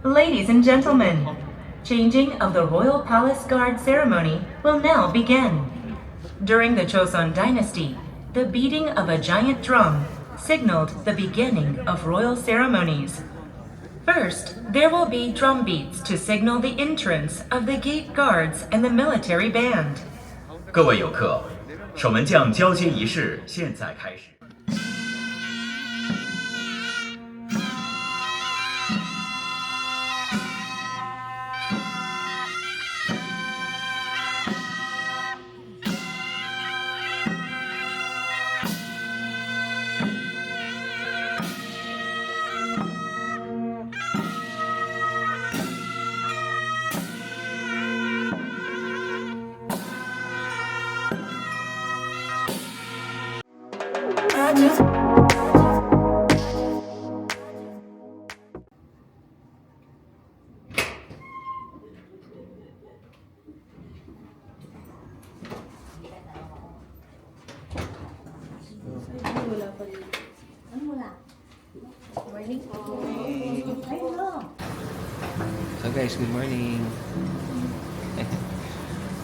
Ladies and gentlemen, changing of the Royal Palace Guard ceremony will now begin. During the Joseon Dynasty, the beating of a giant drum signaled the beginning of royal ceremonies. First, there will be drum beats to signal the entrance of the gate guards and the military band. 各位游客，守门将交接仪式现在开始。So guys, good morning.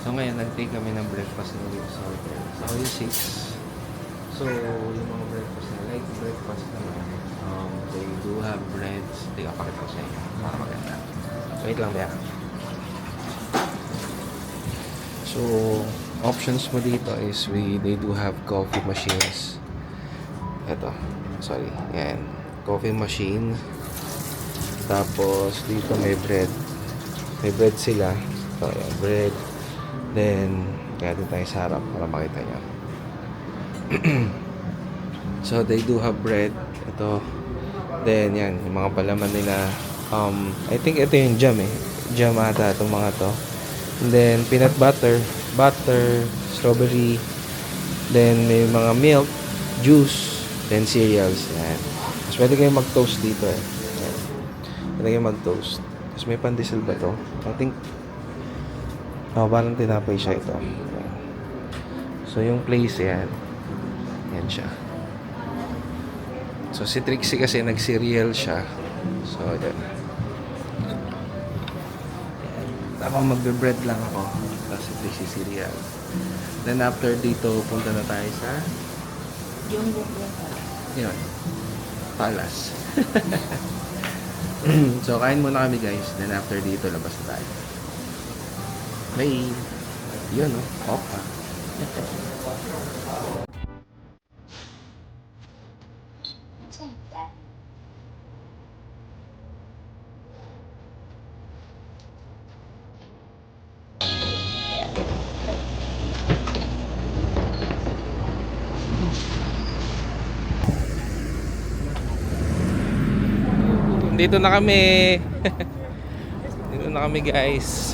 So ngayon, nag-take kami ng breakfast na dito sa hotel. Sa Oil 6. So, yung mga breakfast na, like breakfast naman, they do have breads. Hindi ka pakita ko sa inyo. Para maganda. Wait lang ba? So, options mo dito is they do have coffee machines. Ito. Sorry. Yan. Coffee machine. Tapos, dito may bread. May bread sila. So, yan. Bread. Then, kaya din tayo sa harap para makita nyo. So, they do have bread. Ito. Then, yan. Yung mga palaman nila. I think ito yung jam eh. Jam ata itong mga to. And then, peanut butter. Butter. Strawberry. Then, may mga milk. Juice. Then, cereals. Yan. Tapos, pwede kayong mag-toast dito eh. Yan. Pwede kayong mag-toast. Tapos, may pandesal ba to? I think parang tinapay siya ito. Yan. So, yung place yan. Yan siya. So, si Trixie kasi nag-cereal siya. So, yan. Ako magbe-bread lang ako. Tapos si Trixie cereal. Then, after dito, punta na tayo sa yun. Palace. So, kain muna kami guys. Then, after dito, labas na tayo. May yun o, opa. Dito na kami. Dito na kami guys.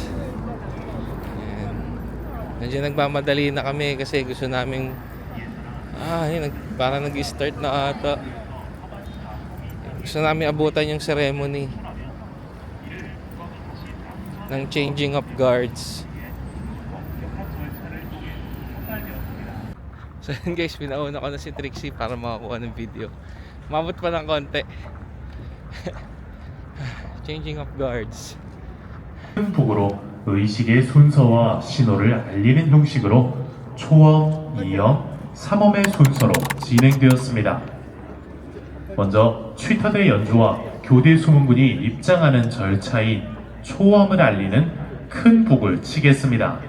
Nandiyan nagmamadali na kami kasi gusto naming parang nag-start na ata. Gusto namin abutan yung ceremony ng changing of guards. So yun guys, pinauna ko na si Trixie para makakuha ng video. Mabot pa ng konti. Changing of guards. 북으로 의식의 순서와 신호를 알리는 형식으로 초엄, 2엄, 3엄의 순서로 진행되었습니다. 먼저 취터대 연주와 교대 수문군이 입장하는 절차인 초엄을 알리는 큰 북을 치겠습니다.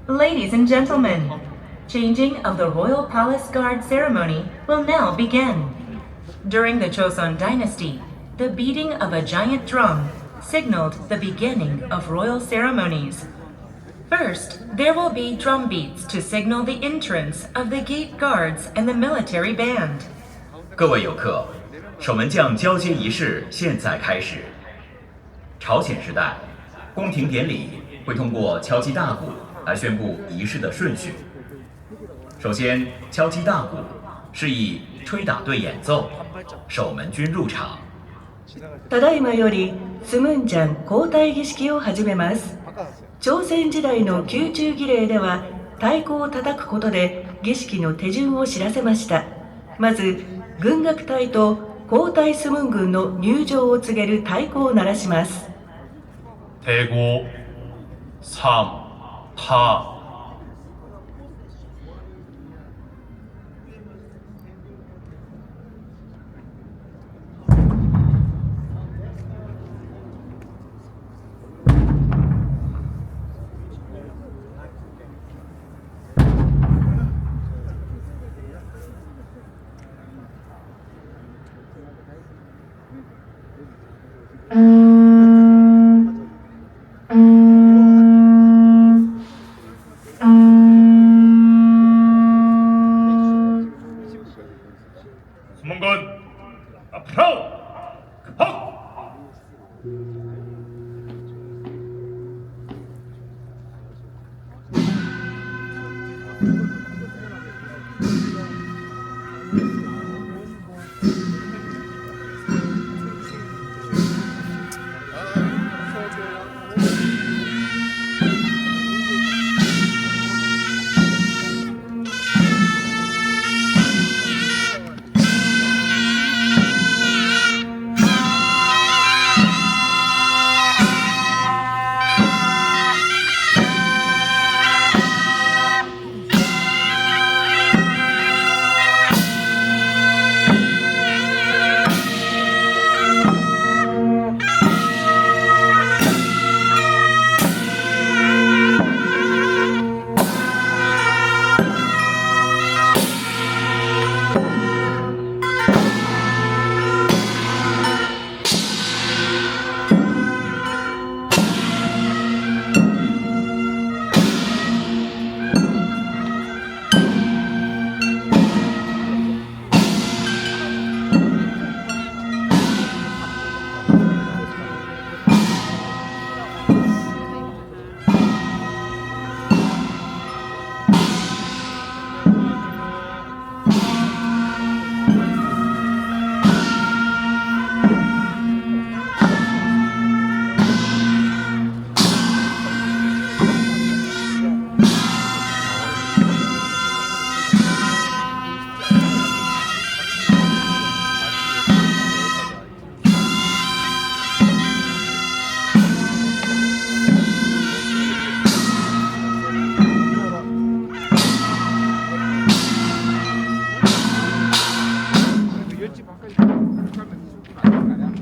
Ladies and gentlemen, changing of the Royal Palace Guard ceremony will now begin. During the Joseon Dynasty, the beating of a giant drum signaled the beginning of royal ceremonies. First, there will be drum beats to signal the entrance of the gate guards and the military band. 各位游客，守门将交接仪式现在开始。朝鲜时代，宫廷典礼会通过敲击大鼓来宣布仪式的顺序。首先，敲击大鼓是以吹打队演奏，守門軍入場。ただいまよりスムンジャン交代儀式を始めます。朝鮮時代の宮中儀礼では太鼓を叩くことで儀式の手順を知らせました。まず軍楽隊と交代スムン軍の入場を告げる太鼓を鳴らします。 대고 3, 타. 수문군 앞으로 급하고.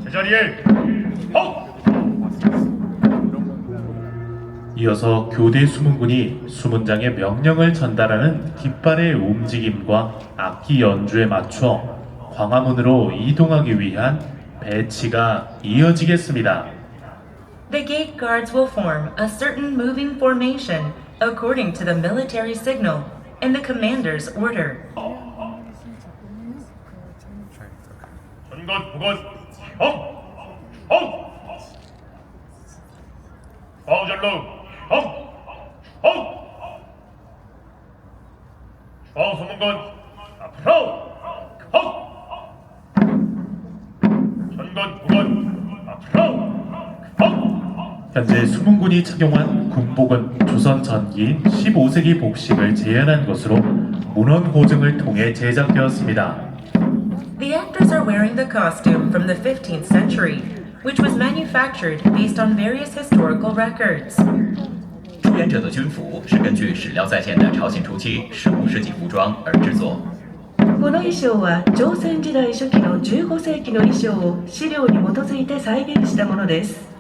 제자리에 헉! 이어서 교대 수문군이 수문장의 명령을 전달하는 깃발의 움직임과 악기 연주에 맞춰 광화문으로 이동하기 위한 배치가 이어지겠습니다. The gate guards will form a certain moving formation according to the military signal and the commander's order. 전건 보건 헉! 헉! 좌우절로 헉! 헉! 좌우 소문건 앞으로 헉! 전건 보건 앞으로 헉! 현재 수문군이 착용한 군복은 조선 전기인 15세기 복식을 재현한 것으로 문헌 고증을 통해 제작되었습니다. The actors are wearing the costume from the 15th century, which was manufactured based on various historical records. 出演者的军服是根据史料再现的朝鲜初期15世纪服装而制作。この衣装は朝鮮時代初期の15世紀の衣装を資料に基づいて再現したものです。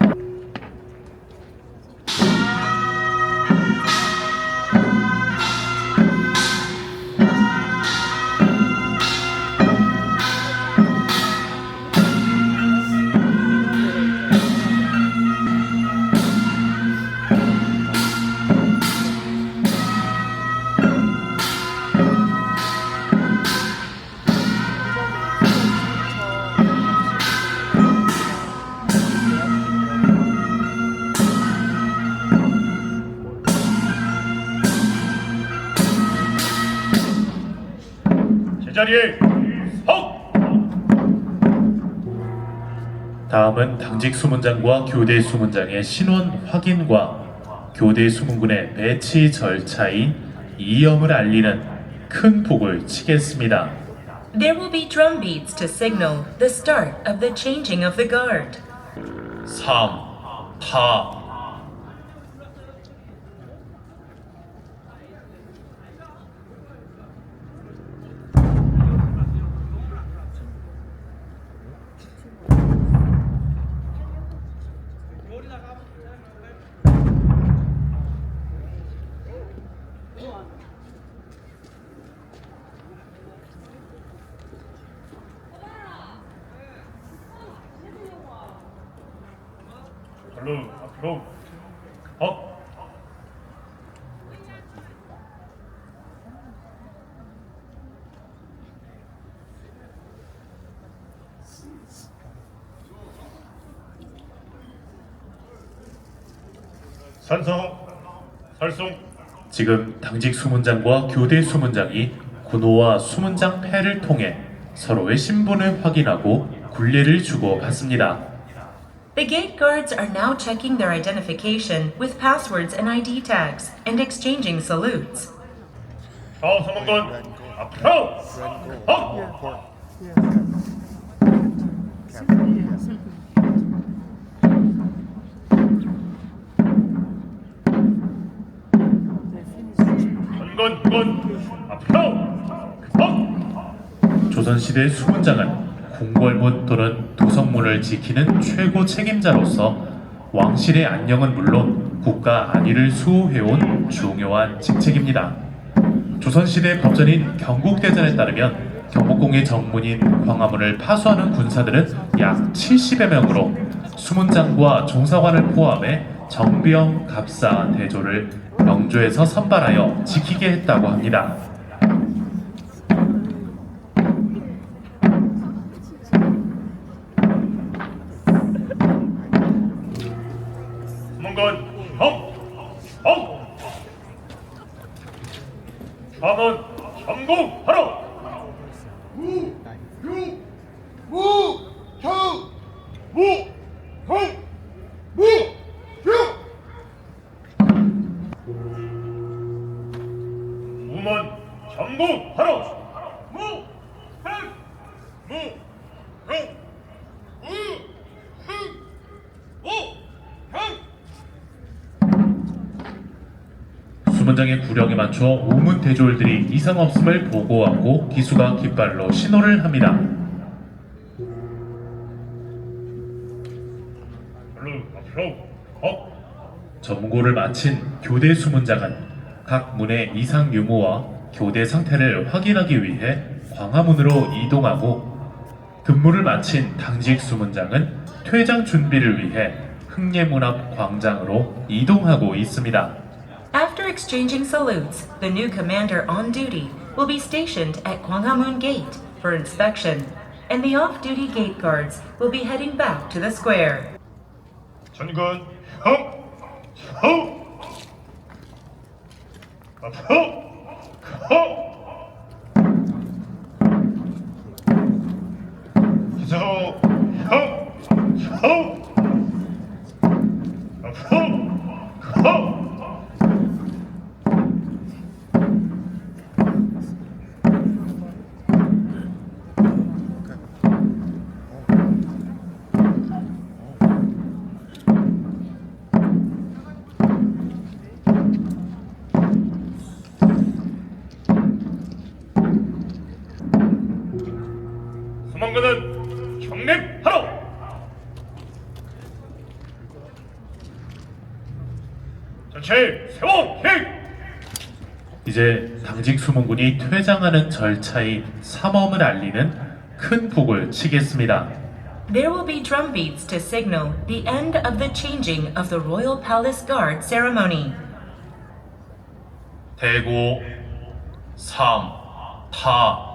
제자리에 서! 다음은 당직 수문장과 교대 수문장의 신원 확인과 교대 수문군의 배치 절차인 이염을 알리는 큰 폭을 치겠습니다. There will be drum beats to signal the start of the changing of the guard. 3, 4, 앞으로, 산성, 살송. 지금 당직 수문장과 교대 수문장이 군호와 수문장 패를 통해 서로의 신분을 확인하고 굴례를 주고받습니다. The gate guards are now checking their identification with passwords and ID tags and exchanging salutes. 좌우수문관 앞으로, 전건 앞으로. 조선시대 수문장은 궁궐문 또는 도성문을 지키는 최고 책임자로서 왕실의 안녕은 물론 국가 안위를 수호해온 중요한 직책입니다. 조선시대 법전인 경국대전에 따르면 경복궁의 정문인 광화문을 파수하는 군사들은 약 70여 명으로 수문장과 종사관을 포함해 정병, 갑사, 대조를 명조에서 선발하여 지키게 했다고 합니다. 수문관 좌문 전국하라. 우문 전국하라. 수문장의 구령에 맞춰 우문 대졸들이 이상 없음을 보고하고 기수가 깃발로 신호를 합니다. 점고를 마친 교대 수문장은 각 문의 이상 유무와 교대 상태를 확인하기 위해 광화문으로 이동하고 근무를 마친 당직 수문장은 퇴장 준비를 위해 흥례문 앞 광장으로 이동하고 있습니다. After exchanging salutes, the new commander on duty will be stationed at Gwanghwamun Gate for inspection, and the off-duty gate guards will be heading back to the square. 전군 수문관은 경례하라. 전체 세워 행. 이제 당직 수문군이 퇴장하는 절차의 삼엄을 알리는 큰 북을 치겠습니다. There will be drum beats to signal the end of the changing of the Royal Palace Guard ceremony. 대고 3, 4.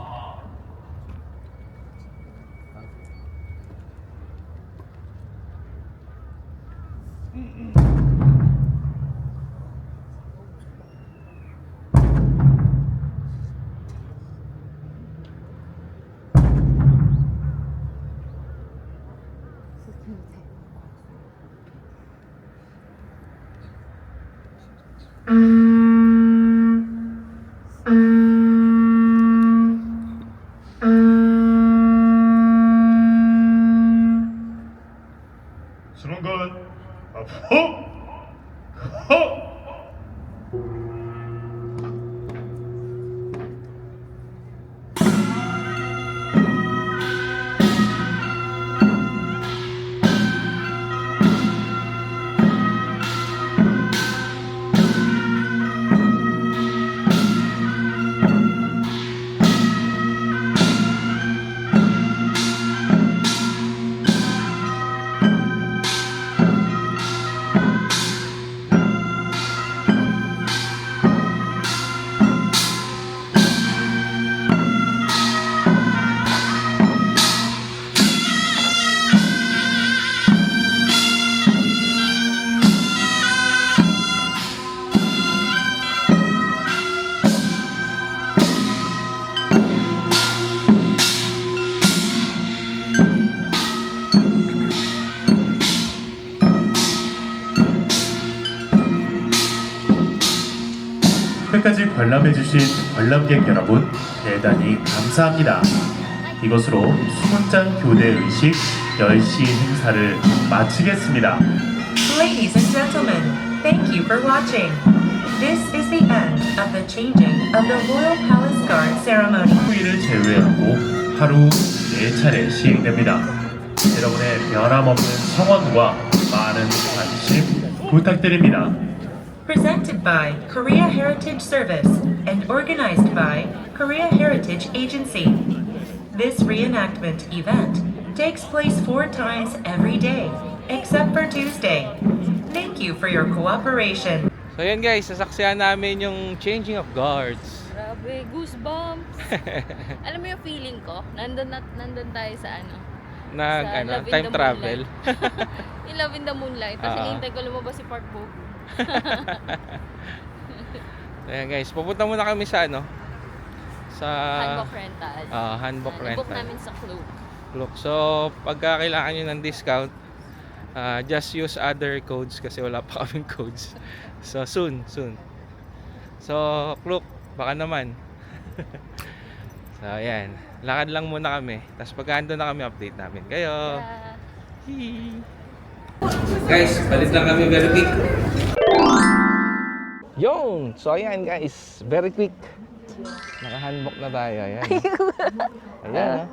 끝까지 관람해주신 관람객 여러분 대단히 감사합니다. 이것으로 수문장 교대 의식 10시 행사를 마치겠습니다. Ladies and gentlemen, thank you for watching. This is the end of the changing of the Royal Palace Guard ceremony. 휴일을 제외하고 하루 4차례 시행됩니다. 여러분의 변함없는 성원과 많은 관심 부탁드립니다. Presented by Korea Heritage Service and organized by Korea Heritage Agency. This reenactment event takes place 4 times every day, except for Tuesday. Thank you for your cooperation. So yan guys, sasaksihan namin yung changing of guards. Grabe, goosebumps. Alam mo yung feeling ko? Nandun tayo sa ano? Sa Love in Time the travel. Moonlight. Yung Love in the Moonlight. Tapos hinihintay ko lumabas si Park Bo. Ayan guys, pupunta muna kami sa ano? Sa Hanbok rental. Hanbok I-book rental. namin sa Klook. Look, so pagka kailangan nyo ng discount, just use other codes kasi wala pa kaming codes. So soon. So Klook, baka naman. So ayan, lakad lang muna kami. Tapos pagka andun na kami, update namin kayo. Yeah. Guys, palit lang kami very quick. Yung! So ayan guys, very quick. Naka-handbook na tayo. Ayan. Ayan.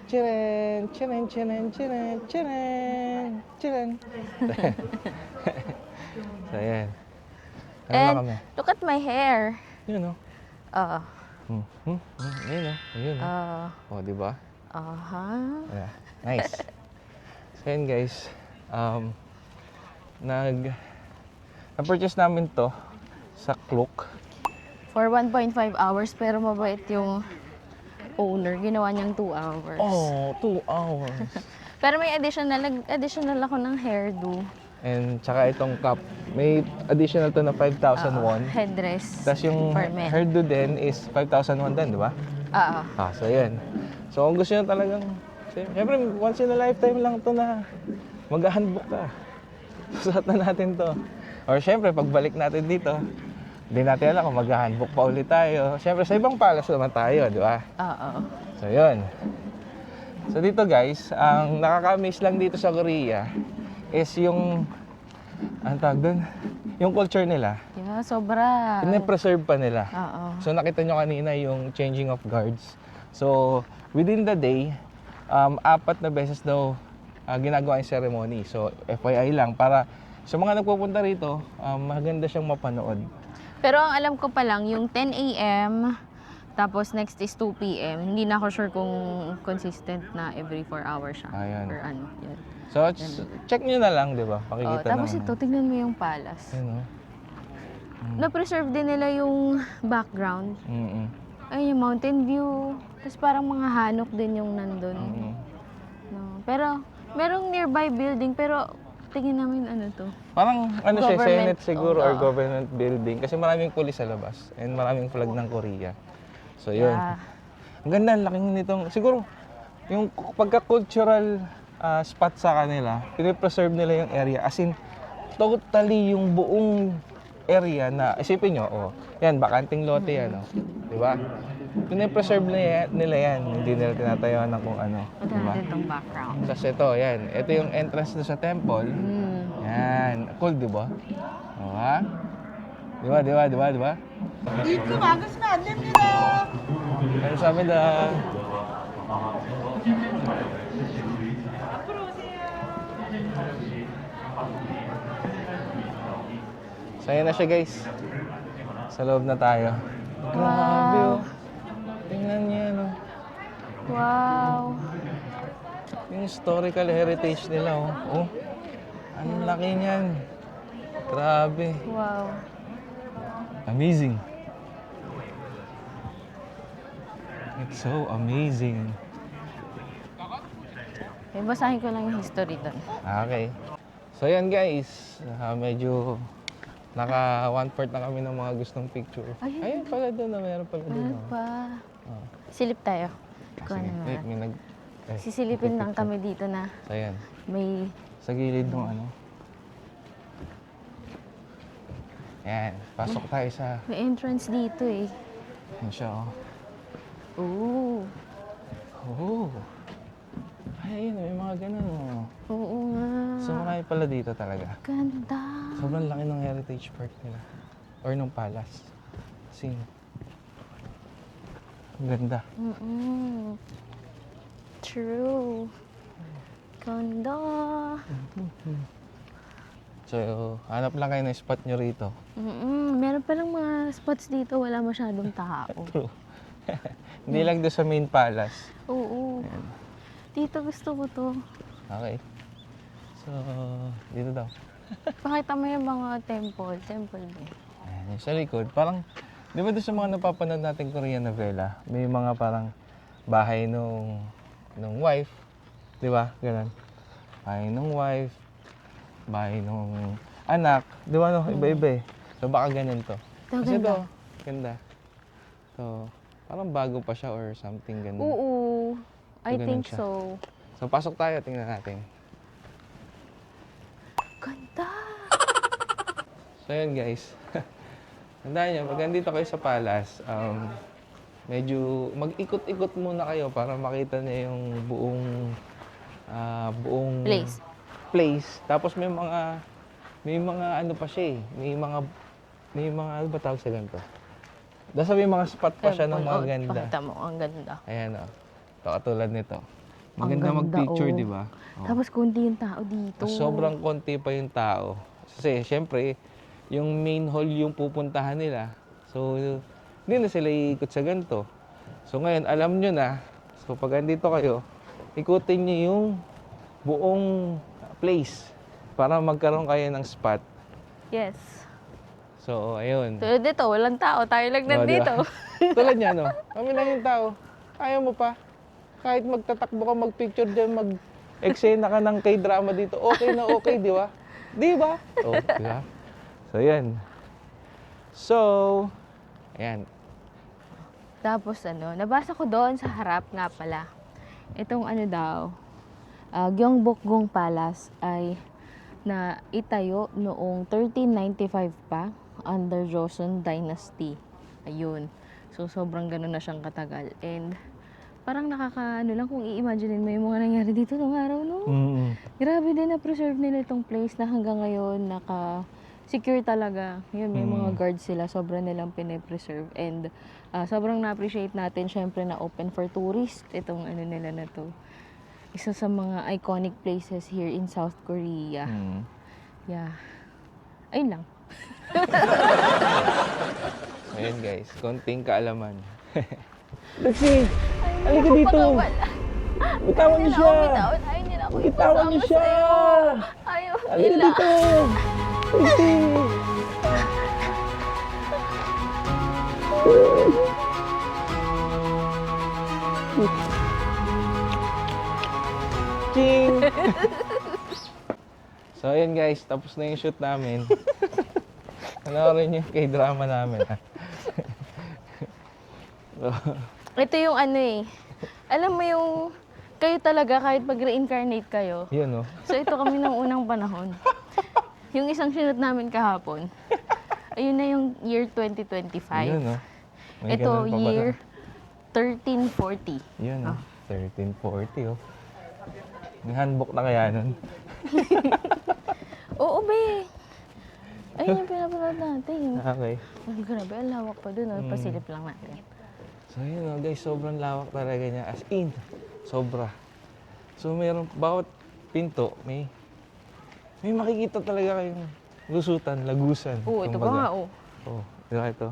Chiren, chiren, chiren, chiren, chiren, chiren. So ayan. Ano na kami? Look at my hair. Yun o. Ayun o. Ayun o. O, diba? Yeah. Nice. So ayan guys. Na-purchase namin to sa Klook. For 1.5 hours, pero mabait yung owner. Ginawa niyang 2 hours. Oh, 2 hours. Pero may additional ako ng hairdo. And tsaka itong cup, may additional to na 5,000 won. Headdress. Tapos yung for men. hairdo din is 5,000 won din, di ba? So yan. So kung gusto nyo talagang, siyempre once in a lifetime lang to na mag-handbook ka. Susuot na natin to. Or siyempre, pagbalik natin dito, hindi natin alam kung mag-handbook pa ulit tayo. Siyempre, sa ibang palace naman tayo, di ba? So, yun. So, dito guys, ang nakaka-miss lang dito sa Korea is yung, anong tawag dun? Yung culture nila. Yeah, sobra. Pine-preserve pa nila. So, nakita nyo kanina yung changing of guards. So, within the day, 4 na beses daw ginagawa yung ceremony. So, FYI lang, para sa mga nagpupunta rito, maganda siyang mapanood. Pero ang alam ko pa lang, yung 10 a.m., tapos next is 2 p.m. Hindi na ako sure kung consistent na every 4 hours siya. Ayan. Or ano, yun. So, check nyo na lang, di ba? Pakikita Tapos naman. ito, tignan mo yung palace. Ayun, Na-preserve din nila yung background. Ay, yung mountain view. Tapos parang mga hanok din yung nandun. No. Pero, merong nearby building, pero tingin namin ano to. Parang ano siya, Government, Senate siguro or oo. government building. Kasi maraming pulis sa labas and maraming flag ng Korea. So, yun. Yeah. Ang ganda, ang laking nitong, siguro, yung pagka-cultural spot sa kanila, pinipreserve nila yung area. As in, totally yung buong area na, isipin nyo, yan, bakanting lote yan, di ba? Pinipreserve nila yan, hindi nila tinatayuan ng kung ano. Ito Diba? natin itong background. Tapos ito, yan. Ito yung entrance doon sa temple. Yan. cold, di ba? O, ha? Di ba, di ba, di ba, di ba? 감사합니다. Saya na siya, guys. Sa loob na tayo. Grabe, oh. Tingnan niya, no? Wow. Yung historical heritage nila, oh. Oh, ang laki niyan. Grabe. Wow. Amazing. It's so amazing. Okay, basahin ko lang yung history doon. Okay. So yan guys, medyo naka 1/4 na kami ng mga gustong picture. Ayun. Ayun pala doon, meron pala doon. Meron pa. Silip tayo. Ikaw Sige, naman. wait, may nag... Sisilipin lang kami dito na So yan, may... sa gilid ng ano. Yan, pasok tayo sa... May entrance dito eh. Yan siya, oh. Oo. Oh. Ay, ayun, may mga ganun, oh. Oo nga. So marami pala dito talaga. Ganda. Sobrang laki ng heritage park nila. Or ng palace. Kasi, ang ganda. True. Ganda. So, hanap lang kayo ng spot nyo rito. Meron pa lang mga spots dito, wala masyadong tao. True. Hindi lang doon sa main palace. Oo. Dito gusto ko to. Okay. So, dito daw. Pakita mo yung mga temple. Temple din. Ayan, yung sa likod, parang, di ba doon sa mga napapanood nating Korean novela, may mga parang bahay nung wife, di ba? Ganun. Bahay nung wife, bahay nung anak, di ba no? Iba-iba eh. So baka ganun to. Ito, Kasi ganda. to, ganda. So, parang bago pa siya or something ganun. Oo. I ganun think siya. so. So pasok tayo, tingnan natin. Ganda. So yun guys. Tandaan nyo, pag nandito kayo sa palace, medyo mag-ikot-ikot muna kayo para makita niyo yung buong place. Tapos may mga ano pa siya eh. May mga ano ba tawag sa ganito? Basta may mga spot pa siya ng mga ganda. Pakita mo, ang ganda. Ayan o. Ito katulad nito. Maganda Ang ganda, mag-picture, oh. di ba? Oh. Tapos konti yung tao dito. Sobrang konti pa yung tao. Kasi syempre, yung main hall yung pupuntahan nila. So, hindi na sila iikot sa ganito. So ngayon, alam nyo na. So pag andito kayo, ikutin nyo yung buong place para magkaroon kayo ng spot. Yes. So, ayun. Tulad dito, walang tao. Tayo lang Oh, nandito. diba? Tulad niya, no? Kami lang yung tao. Ayaw mo pa. Kahit magtatakbo ka, mag-picture dyan, mag-eksena ka ng K-drama dito, okay na okay, di ba? Di ba? Oh, di ba? So, yan. So, ayan. Tapos nabasa ko doon sa harap nga pala. Itong ano daw, Gyeongbokgung Palace ay na itayo noong 1395 pa under Joseon Dynasty. Ayun. So, sobrang ganun na siyang katagal. And, parang nakakaano lang kung i-imaginein mo yung mga nangyari dito nung araw, no? Grabe din na-preserve nila itong place na hanggang ngayon naka-secure talaga. Yun, may mga guards sila. Sobrang nilang pine-preserve. And, sobrang na-appreciate natin, syempre, na open for tourists itong ano nila na to. Isa sa mga iconic places here in South Korea. Yeah. Ayun lang. Ayan guys, konting kaalaman. Taxi! Halika dito! Bitawan niyo siya! Ayaw nila ako Bitawan niyo siya! Ayaw Halika nila. dito! Taxi! Ching! So ayan guys, tapos na yung shoot namin. Panoorin niyo yung K-drama namin. Ito yung ano eh. Alam mo yung kayo talaga kahit mag-reincarnate kayo. Yun, no? So ito kami ng unang panahon. Yung isang sinut namin kahapon. Ayun na yung year 2025. Yun, no? May Ito ganun pa ba year na? 1340. Yun, no? 1340, oh. May handbook na kaya nun? Oo, be. Ayun yung pinapanood natin. Okay. Ang grabe, ang lawak pa dun. Oh. Pasilip lang natin. So yun o guys, sobrang lawak talaga niya. As in, sobra. So meron, bawat pinto, may makikita talaga kayong lusutan, lagusan. Oo, ito pa kumbaga. nga, oh. Oh, diba ito?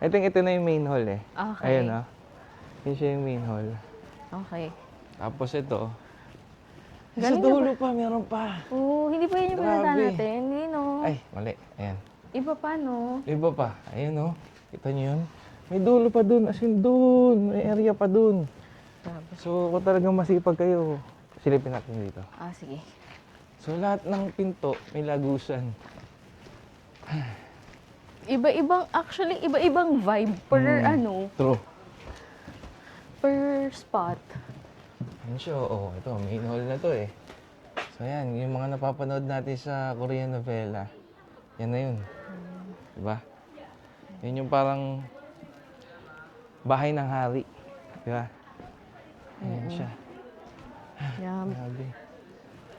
I think ito na yung main hall eh. Okay. Ayun Yun siya yung main hall. Okay. Tapos ito. Sa Galing na dulo pa, meron pa. Oo, hindi pa yun yung pinunta Grabe. natin. Hindi, no? Ay, mali. Ayan. Iba pa, no? Iba pa. Ayun Kita niyo yun? May dulo pa dun. As in dun. May area pa dun. Grabe. So, kung talagang masipag kayo, silipin natin dito. Ah, sige. So, lahat ng pinto may lagusan. Iba-ibang vibe per True. per spot. Yan siya. Oh, ito. Main hall na to eh. So, yan. Yung mga napapanood natin sa Korean novela. Yan na yun. Diba? Yan yung parang bahay ng hari. Diba? Ayan siya. Yeah. Grabe.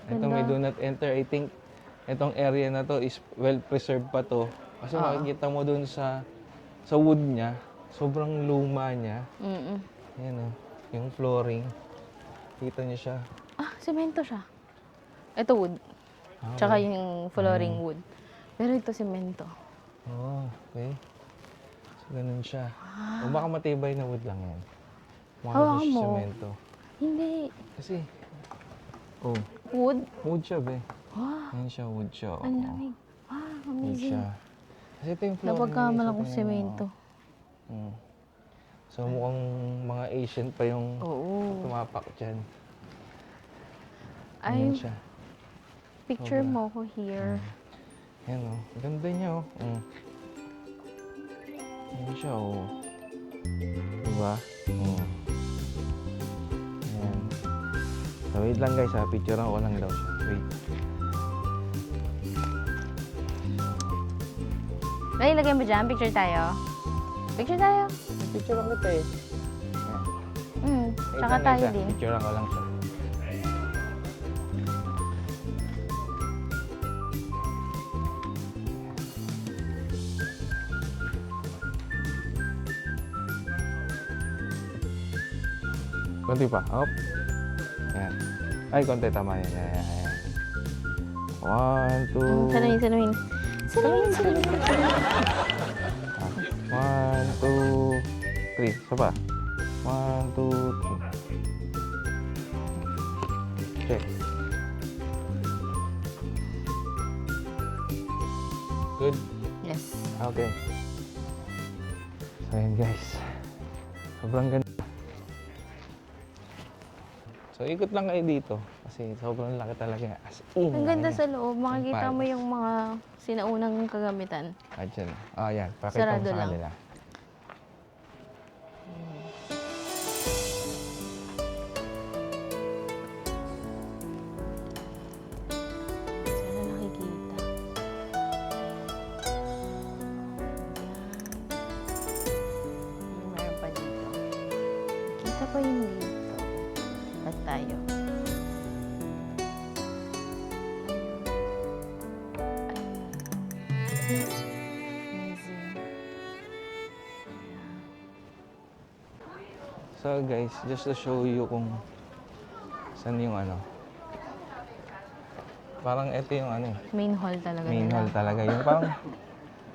Ito Ganda. may do not enter. I think itong area na to is well preserved pa to. Kasi makikita mo dun sa wood niya, sobrang luma niya. Mm-mm. Yan yung flooring. Kita niyo siya. Ah, semento siya. Ito wood. Tsaka yung flooring wood. Pero ito semento. Oh, okay. So, ganun siya. O baka matibay na wood lang yan. Hawakan mo. Semento. Hindi. Kasi, Wood? wood siya, be. Wow, Yan siya, wood siya. ang lamig. Wow, Wood amazing. siya. Kasi ito yung flooring. Napagkamalan guys. kong Ito yung- semento. So, mukhang mga Asian pa yung Oo. tumapak dyan. Ay, Yan siya. picture mo ko here. Yan ganda niya Yan siya Diba? Yan. So, wait lang guys picture ko lang daw siya. Wait. Ay, lagay mo dyan. Picture tayo. Picture tayo. Picture lang kita eh. Yan. Wait Tsaka lang, tayo guys, din. Picture ko lang siya. Konti pa. Up. Yan. Ay, konti. Tama yan. Yan. 1, 2. Salamin, salamin. Salamin, salamin. 1, 2, 3. Isa pa. 1, 2, 3. Check. Good. Yes. Okay. So, yun guys. Sobrang ganda. So, ikot lang kayo dito. Kasi sobrang laki talaga. As in. Ang ganda laki sa niya. loob. Makikita mo palace. yung mga sinaunang kagamitan. Dyan. Yan. Pakita mo Sarado sa lang. kanila. Sana nakikita. Ayan. Meron pa dito. Kita pa yun dito. At tayo. Amazing. So guys, just to show you kung saan yung parang ito yung Main hall talaga main nila. hall talaga. Yung parang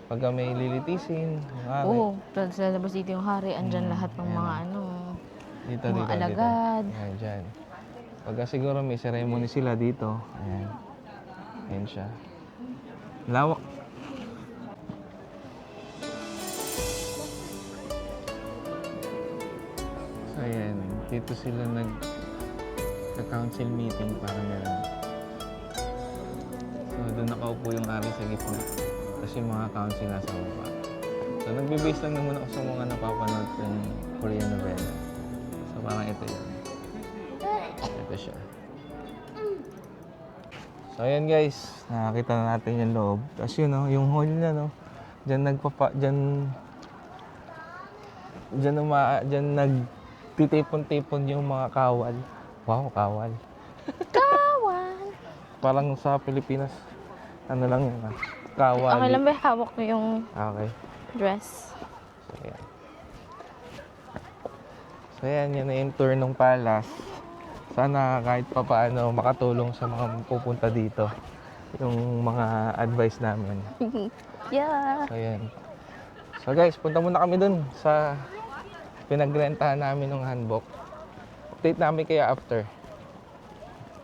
pagka may lilitisin, Oo, sa labas dito yung hari, andyan lahat ng mga dito, mga alagad. Dito. Ayan, dyan. Pagka siguro may ceremony sila dito, ayan. Ayan siya. Lawak. So ayan, dito sila nag-council meeting parang gano'n. So doon nakaupo yung ari sa gitna. Tapos yung mga council nasa baba. So nagbe-base lang naman ako sa mga napapanood kong Korean novela. So parang ito yun. Ito siya. So ayan guys, nakakita na natin yung loob. Tapos yun yung hall niya Diyan nagtitipon-tipon yung mga kawal. Wow, kawal. Kawan! Parang sa Pilipinas, lang yun Kawali. Okay lang ba hawak ko yung Okay. dress? So, ayan. So, ayan. Yan na yung tour ng palace. Sana kahit pa paano makatulong sa mga pupunta dito. Yung mga advice namin. Yeah. So, ayan. So, guys, punta muna kami dun sa pinagrentahan namin ng hanbok. Update namin kaya after.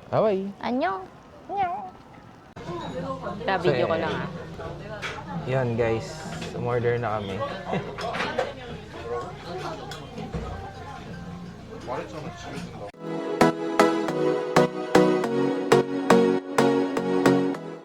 Bye-bye! Anyo. Video ko lang ah. Yan guys, umorder na kami.